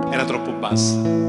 Era troppo bassa.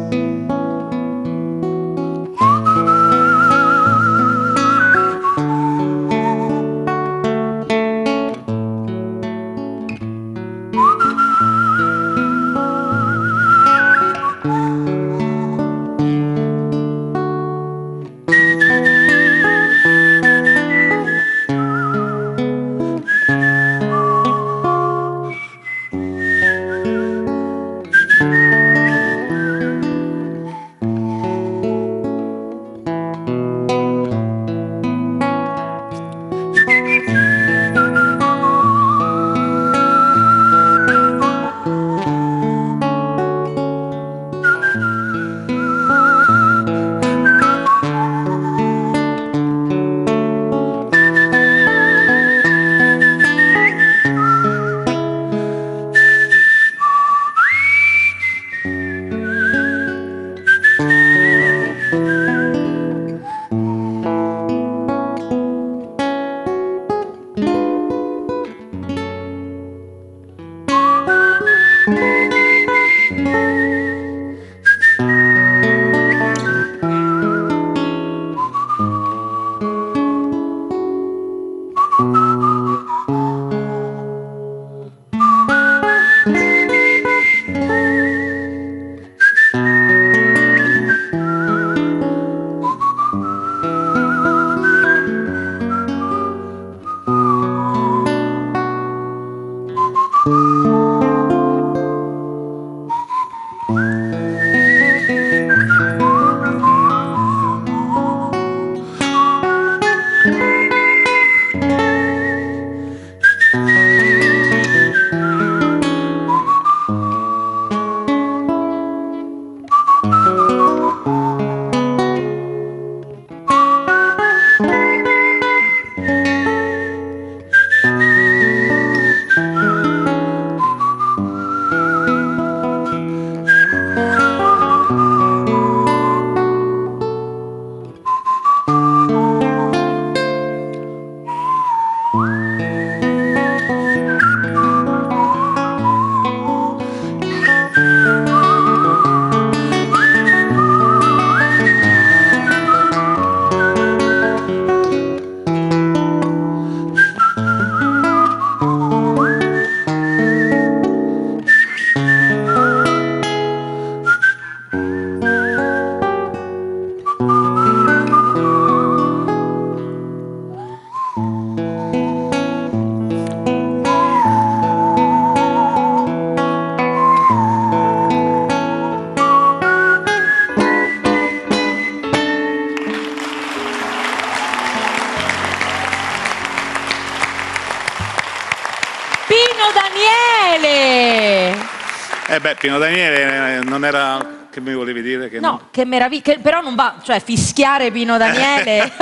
Pino Daniele non era... Che mi volevi dire? Che no, non... che meraviglia, però non va, cioè fischiare Pino Daniele.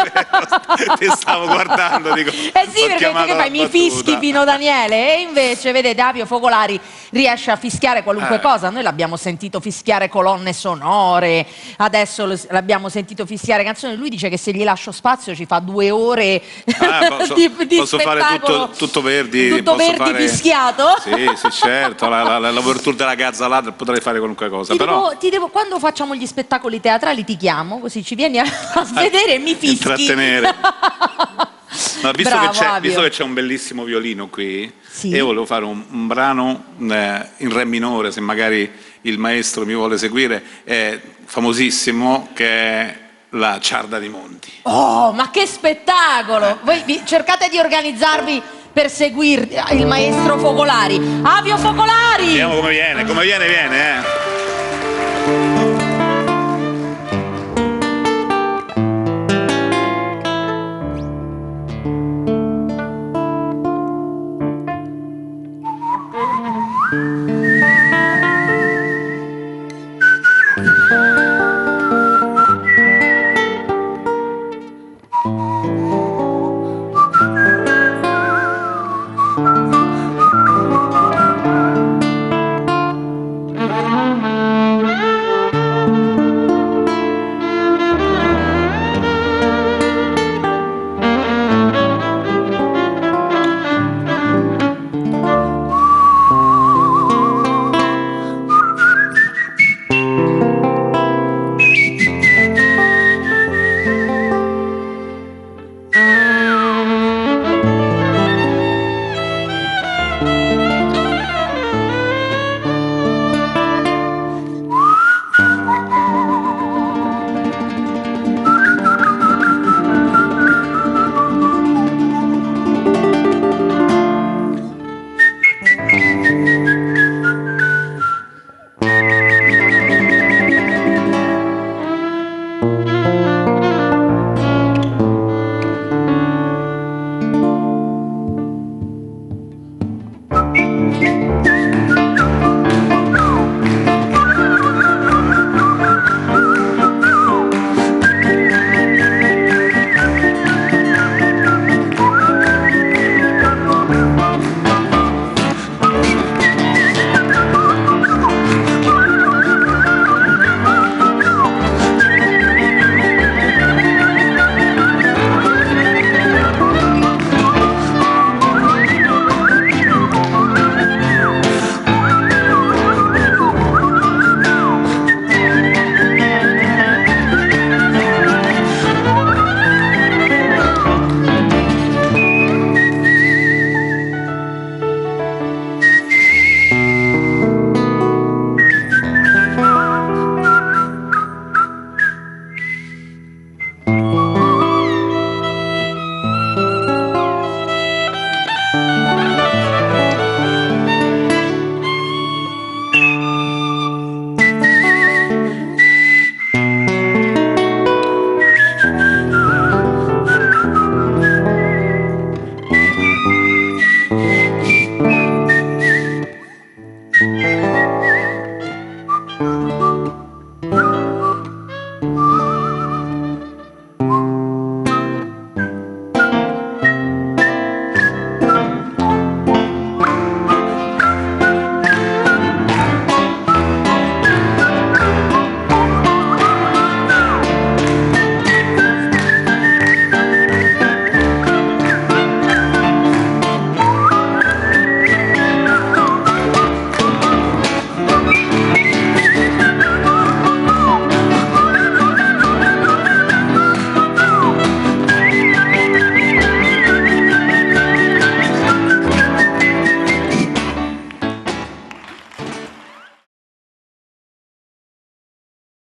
Ti stavo guardando, dico. Eh sì, perché fai, mi fischi Pino Daniele, e invece, vedete, Avio Focolari riesce a fischiare qualunque cosa. Noi l'abbiamo sentito fischiare colonne sonore, adesso l'abbiamo sentito fischiare canzoni. Lui dice che se gli lascio spazio ci fa 2 ore di posso fare tutto Verdi. Tutto Verdi fare... fischiato? Sì, certo, l'ouverture della Gazzalata potrei fare qualunque cosa. Quando facciamo gli spettacoli teatrali ti chiamo, così ci vieni a vedere e mi fischi. Intrattenere. No, visto che c'è un bellissimo violino qui, sì. Io volevo fare un brano in re minore, se magari il maestro mi vuole seguire, è famosissimo, che è la Ciarda di Monti. Oh, ma che spettacolo! Voi cercate di organizzarvi per seguire il maestro Focolari. Avio Focolari! Vediamo come viene, viene.